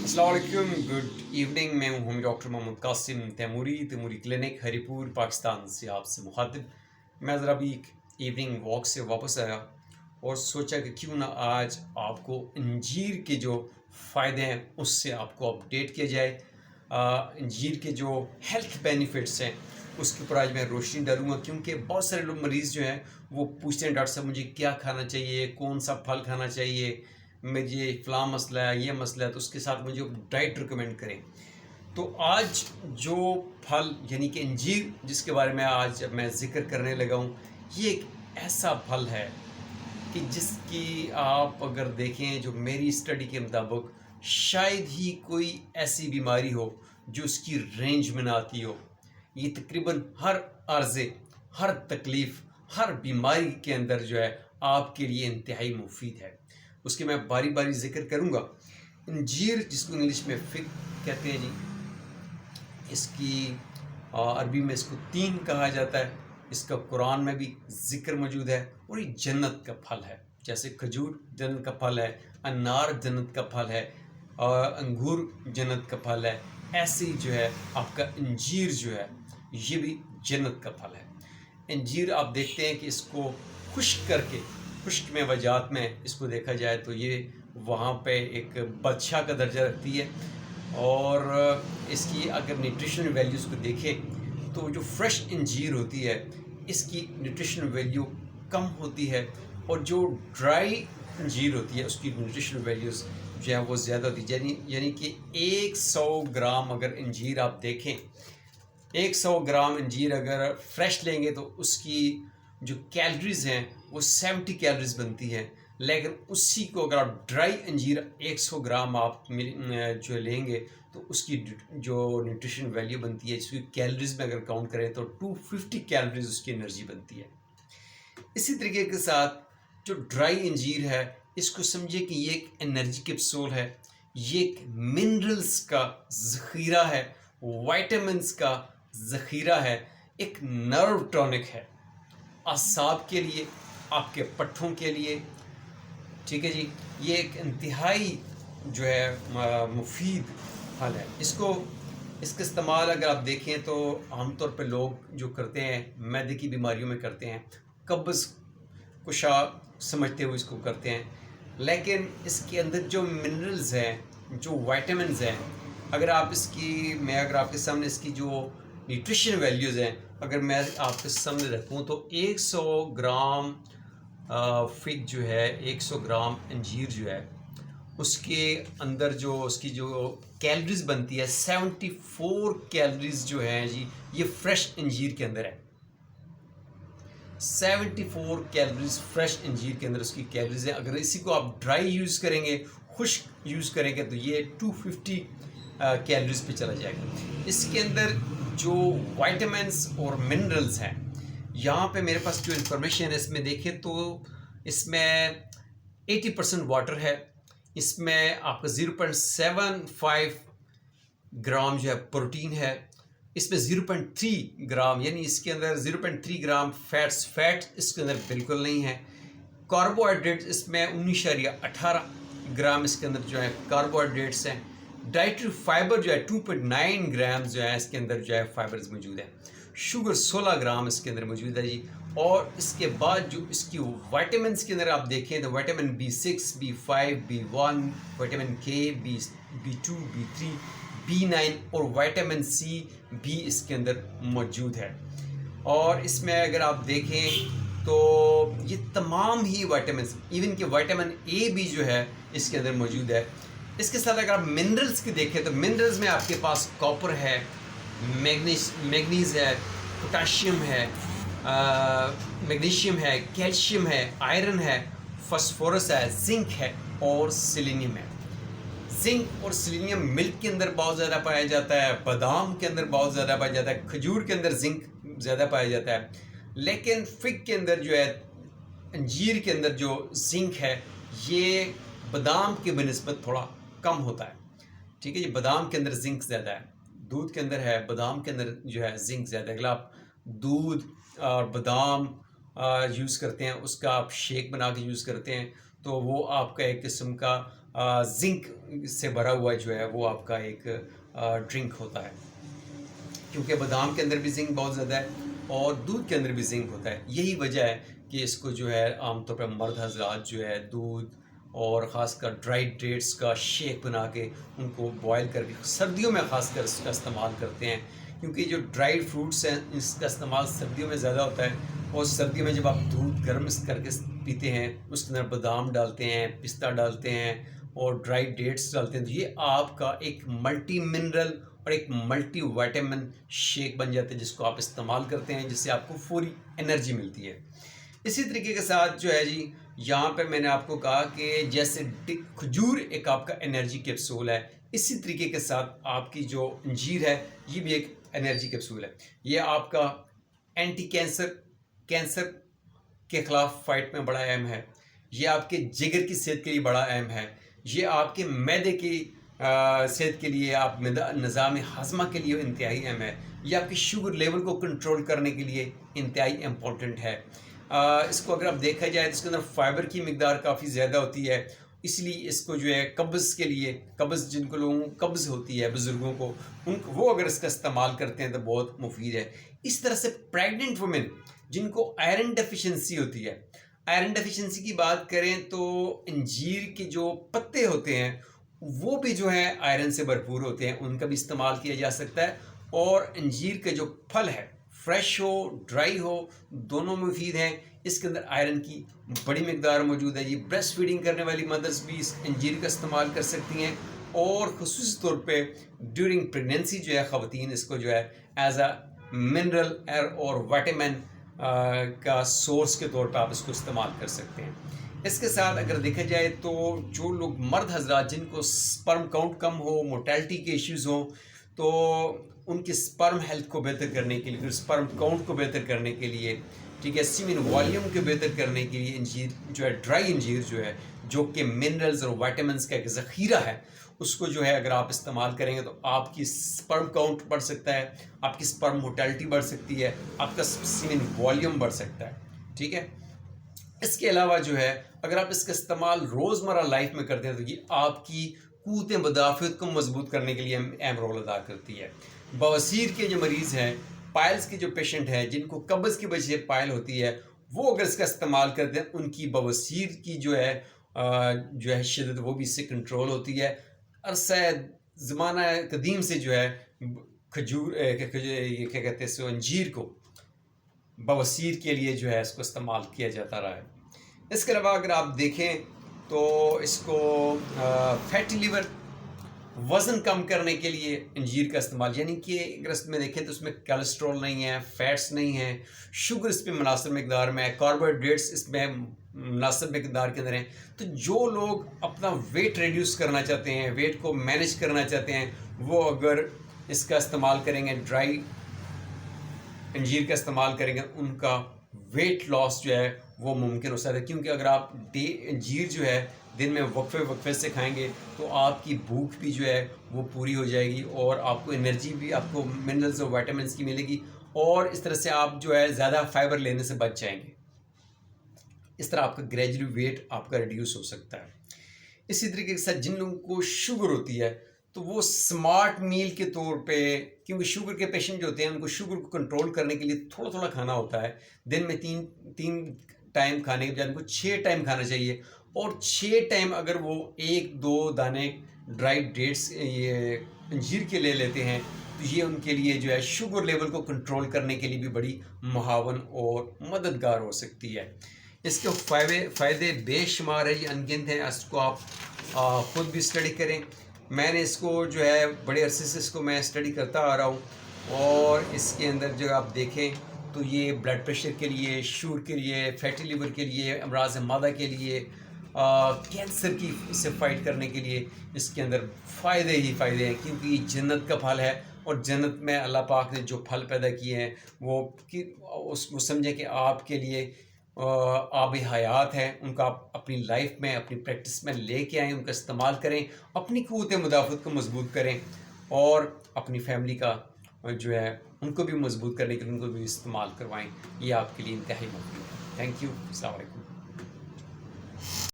अस्सलाम वालेकुम, good evening. मैं हूँ डॉक्टर मोहम्मद कासिम तैमूरी क्लिनिक हरीपुर पाकिस्तान से आपसे मुखातिब। मैं ज़रा अभी एक इवनिंग वॉक से वापस आया और सोचा कि क्यों ना आज आपको अंजीर के जो फ़ायदे हैं उससे आपको अपडेट किया जाए। अंजीर के जो हेल्थ बेनिफिट्स हैं उसके ऊपर आज मैं रोशनी डालूँगा, क्योंकि बहुत सारे लोग मरीज़ जो हैं वो पूछते हैं, डॉक्टर साहब मुझे क्या खाना चाहिए, कौन सा फल खाना चाहिए, मुझे फ़लाँ मसला है, ये मसला है, तो उसके साथ मुझे डाइट रिकमेंड करें। तो आज जो फल यानी कि अंजीर जिसके बारे में आज मैं ज़िक्र करने लगा हूँ, ये एक ऐसा फल है कि जिसकी आप अगर देखें, जो मेरी स्टडी के मुताबिक शायद ही कोई ऐसी बीमारी हो जो उसकी रेंज में ना आती हो। ये तकरीबन हर अर्ज़े, हर तकलीफ़, हर बीमारी के अंदर जो है आपके लिए इंतहाई मुफीद है। उसके मैं बारी बारी ज़िक्र करूँगा। अंजीर जिसको इंग्लिश में फिग कहते हैं जी, इसकी अरबी में इसको तीन कहा जाता है। इसका कुरान में भी ज़िक्र मौजूद है और ये जन्नत का फल है। जैसे खजूर जन्नत का फल है, अनार जन्नत का फल है, अंगूर जन्नत का फल है, ऐसे ही जो है आपका अंजीर जो है ये भी जन्नत का फल है। अंजीर आप देखते हैं कि इसको खुश्क करके, खुश्क में वजात में इसको देखा जाए तो ये वहाँ पे एक बादशाह का दर्जा रखती है। और इसकी अगर न्यूट्रिशन वैल्यूज़ को देखें तो जो फ्रेश अंजीर होती है इसकी न्यूट्रिशन वैल्यू कम होती है, और जो ड्राई अंजीर होती है उसकी न्यूट्रिशन वैल्यूज़ जो है वो ज़्यादा होती है। यानी कि 100 ग्राम अगर अंजीर आप देखें, 100 ग्राम अंजीर अगर फ्रेश लेंगे तो उसकी जो कैलोरीज़ हैं वो 70 कैलोरीज़ बनती हैं। लेकिन उसी को अगर आप ड्राई अंजीर 100 ग्राम आप जो लेंगे तो उसकी जो न्यूट्रिशन वैल्यू बनती है, इसकी कैलोरीज़ में अगर काउंट करें तो 250 कैलोरीज़ उसकी एनर्जी बनती है। इसी तरीके के साथ जो ड्राई अंजीर है इसको समझिए कि ये एक एनर्जी कैप्सूल है, ये एक मिनरल्स का ज़ख़ीरा है, वाइटामिन्स का ज़ख़ीरा है, एक नर्व टॉनिक है असाब के लिए, आपके पट्ठों के लिए। ठीक है जी, ये एक इंतहाई जो है मुफीद फल है। इसका इस्तेमाल अगर आप देखें तो आमतौर पर लोग जो करते हैं मैदे की बीमारियों में करते हैं, कब्ज़ कुशा समझते हुए इसको करते हैं। लेकिन इसके अंदर जो मिनरल्स हैं, जो वाइटामिन्स हैं, अगर आपके सामने इसकी जो न्यूट्रिशन वैल्यूज़ हैं अगर मैं आपके सामने रखूं तो 100 ग्राम फिग जो है, 100 ग्राम अंजीर जो है, उसके अंदर जो उसकी जो कैलोरीज़ बनती है 74 कैलोरीज़ जो है जी, ये फ्रेश अंजीर के अंदर है। 74 कैलोरीज़ फ्रेश अंजीर के अंदर उसकी कैलोरीज़ हैं। अगर इसी को आप ड्राई यूज़ करेंगे, खुश्क यूज़ करेंगे तो ये 250 कैलोरीज़ पे चला जाएगा। इसके अंदर जो वाइटामिन्स और मिनरल्स हैं, यहाँ पे मेरे पास जो इन्फॉर्मेशन है इसमें देखें तो इसमें 80% वाटर है, इसमें आपका 0.75 ग्राम जो है प्रोटीन है, इसमें 0.3 ग्राम यानी इसके अंदर 0.3 ग्राम फैट इसके अंदर बिल्कुल नहीं है। कार्बोहाइड्रेट्स इसमें 19.18 ग्राम इसके अंदर जो है कार्बोहाइड्रेट्स हैं। डाइटरी फाइबर जो है 2.9 ग्राम जो है इसके अंदर जो है फाइबर्स मौजूद है। शुगर 16 ग्राम इसके अंदर मौजूद है जी। और इसके बाद जो इसकी वाइटामिन्स के अंदर आप देखें तो vitamin B6, B5, B1, vitamin K, B2, B3, B9 और विटामिन C भी इसके अंदर मौजूद है। और इसमें अगर आप देखें तो ये तमाम ही विटामिन्स, इवन कि विटामिन A भी जो है इसके अंदर मौजूद है। इसके साथ अगर आप मिनरल्स की देखें तो मिनरल्स में आपके पास कॉपर है, मैग्नीज है, पोटाशियम है, मैग्नीशियम है, कैल्शियम है, आयरन है, फास्फोरस है, जिंक है और सेलेनियम है। जिंक और सेलेनियम मिल्क के अंदर बहुत ज़्यादा पाया जाता है, बादाम के अंदर बहुत ज़्यादा पाया जाता है, खजूर के अंदर जिंक ज़्यादा पाया जाता है। लेकिन फिग के अंदर जो है, अंजीर के अंदर जो जिंक है ये बादाम के बनिस्बत थोड़ा कम होता है। ठीक है जी, बादाम के अंदर जिंक ज़्यादा है, दूध के अंदर है, बादाम के अंदर जो है जिंक ज़्यादा है। अगर आप दूध और बादाम यूज़ करते हैं, उसका आप शेक बना के यूज़ करते हैं तो वो आपका एक किस्म का जिंक से भरा हुआ जो है वो आपका एक ड्रिंक होता है, क्योंकि बादाम के अंदर भी जिंक बहुत ज़्यादा है और दूध के अंदर भी जिंक होता है। यही वजह है कि इसको जो है आमतौर पर मर्द हजरात जो है दूध और ख़ासकर ड्राई डेट्स का शेक बना के उनको बॉयल करके सर्दियों में ख़ासकर इसका इस्तेमाल करते हैं, क्योंकि जो ड्राइड फ्रूट्स हैं इसका इस्तेमाल सर्दियों में ज़्यादा होता है। और सर्दियों में जब आप दूध गर्म करके पीते हैं, उसके अंदर बादाम डालते हैं, पिस्ता डालते हैं और ड्राई डेट्स डालते हैं, तो ये आपका एक मल्टी मिनरल और एक मल्टी विटामिन शेक बन जाता है, जिसको आप इस्तेमाल करते हैं, जिससे आपको पूरी एनर्जी मिलती है। इसी तरीके के साथ जो है जी, यहाँ पे मैंने आपको कहा कि जैसे खजूर एक आपका एनर्जी कैप्सूल है, इसी तरीके के साथ आपकी जो अंजीर है ये भी एक एनर्जी कैप्सूल है। ये आपका एंटी कैंसर के खिलाफ फाइट में बड़ा अहम है। ये आपके जिगर की सेहत के लिए बड़ा अहम है। ये आपके मैदे की सेहत के लिए, आप निज़ाम हाजमा के लिए इंतहाई अहम है। ये आपकी शुगर लेवल को कंट्रोल करने के लिए इंतहाई इम्पोर्टेंट है। इसको अगर आप देखा जाए तो इसके अंदर फाइबर की मिकदार काफ़ी ज़्यादा होती है, इसलिए इसको जो है कब्ज़ के लिए, कब्ज़ जिनको लोगों को कब्ज़ होती है बुज़ुर्गों को, वो अगर इसका इस्तेमाल करते हैं तो बहुत मुफीद है। इस तरह से प्रेग्नेंट वुमेन जिनको आयरन डेफिशिएंसी होती है, आयरन डेफिशिएंसी की बात करें तो अंजीर के जो पत्ते होते हैं वो भी जो है आयरन से भरपूर होते हैं, उनका भी इस्तेमाल किया जा सकता है। और अंजीर का जो फल है, फ्रेश हो ड्राई हो, दोनों मुफीद हैं। इसके अंदर आयरन की बड़ी मिकदार मौजूद है। ये ब्रेस्ट फीडिंग करने वाली मदर्स भी इस अंजीर का इस्तेमाल कर सकती हैं, और ख़ुसूस तौर पे ड्यूरिंग प्रेगनेंसी जो है ख़वातीन इसको जो है एज अ मिनरल और विटामिन का सोर्स के तौर पर आप इसको इस्तेमाल कर सकते हैं। इसके साथ अगर देखा जाए तो जो लोग मर्द हजरात जिनको स्पर्म काउंट कम हो, मोर्टेलिटी के इश्यूज हो, तो उनके स्पर्म हेल्थ को बेहतर करने के लिए, फिर स्पर्म काउंट को बेहतर करने के लिए, ठीक है, सीमेन वॉल्यूम को बेहतर करने के लिए अंजीर जो है, ड्राई अंजीर जो है, जो कि मिनरल्स और विटामिन्स का एक ज़ख़ीरा है, उसको जो है अगर आप इस्तेमाल करेंगे तो आपकी स्पर्म काउंट बढ़ सकता है, आपकी स्पर्म मोर्टेलिटी बढ़ सकती है, आपका सीमेन वॉल्यूम बढ़ सकता है, ठीक है। इसके अलावा जो है अगर आप इसका इस्तेमाल रोज़मर्रा लाइफ में करते हैं तो ये आपकी क़ुव्वत मुदाफ़अत को मजबूत करने के लिए अहम रोल अदा करती है। बवासीर के जो मरीज़ हैं, पाइल्स के जो पेशेंट हैं, जिनको कब्ज़ की वजह से पाइल होती है, वो अगर इसका इस्तेमाल करते हैं उनकी बवासीर की जो है शिद्दत वो भी इससे कंट्रोल होती है। अरसा ज़माना कदीम से जो है खजूर ये क्या कहते हैं इसको, अंजीर को बवासीर के लिए जो है इसको इस्तेमाल किया जाता रहा है। इसके अलावा अगर आप देखें तो इसको फैटी लिवर, वज़न कम करने के लिए अंजीर का इस्तेमाल, यानी कि अगर इसमें देखें तो उसमें कोलेस्ट्रॉल नहीं है, फैट्स नहीं है, शुगर इस पर मुनासिब मकदार में है, कार्बोहाइड्रेट्स इसमें मुनासिब मकदार के अंदर हैं। तो जो लोग अपना वेट रिड्यूस करना चाहते हैं, वेट को मैनेज करना चाहते हैं, वो अगर इसका इस्तेमाल करेंगे, ड्राई अंजीर का इस्तेमाल करेंगे, उनका वेट लॉस जो है वो मुमकिन हो सकता है। क्योंकि अगर आप अंजीर जो है दिन में वक्फे से खाएंगे तो आपकी भूख भी जो है वो पूरी हो जाएगी, और आपको एनर्जी भी, आपको मिनरल्स और विटामिन्स की मिलेगी, और इस तरह से आप जो है ज़्यादा फाइबर लेने से बच जाएंगे। इस तरह आपका ग्रेजुअली वेट आपका रिड्यूस हो सकता है। इसी तरीके के साथ जिन लोगों को शुगर होती है तो वो स्मार्ट मील के तौर पे, क्योंकि शुगर के पेशेंट जो होते हैं उनको शुगर को कंट्रोल करने के लिए थोड़ा थोड़ा खाना होता है, दिन में तीन टाइम खाने के बजाय उनको 6 टाइम खाना चाहिए। और 6 टाइम अगर वो 1-2 दाने ड्राई डेट्स ये अंजीर के ले लेते हैं तो ये उनके लिए जो है शुगर लेवल को कंट्रोल करने के लिए भी बड़ी मुहावन और मददगार हो सकती है। इसके फ़ायदे बेशुमार है, ये अनगिनत हैं। इसको आप ख़ुद भी स्टडी करें। मैंने इसको जो है बड़े अरसे से इसको मैं स्टडी करता आ रहा हूँ, और इसके अंदर जो आप देखें तो ये ब्लड प्रेशर के लिए, शुगर के लिए, फैटी लिवर के लिए, अमराज़ मादा के लिए, कैंसर की से फाइट करने के लिए इसके अंदर फ़ायदे ही फ़ायदे हैं। क्योंकि ये जन्नत का फल है, और जन्नत में अल्लाह पाक ने जो फल पैदा किए हैं वो समझें कि आपके लिए आब हयात है। उनका आप अपनी लाइफ में, अपनी प्रैक्टिस में लेके आएँ, उनका इस्तेमाल करें, अपनी क़ुव्वत मुदाफ़अत को मजबूत करें, और अपनी फैमिली का जो है उनको भी मजबूत करने के लिए उनको भी इस्तेमाल करवाएं। ये आपके लिए इंतहाई मुफीद है। Thank you. अस्सलाम वालेकुम।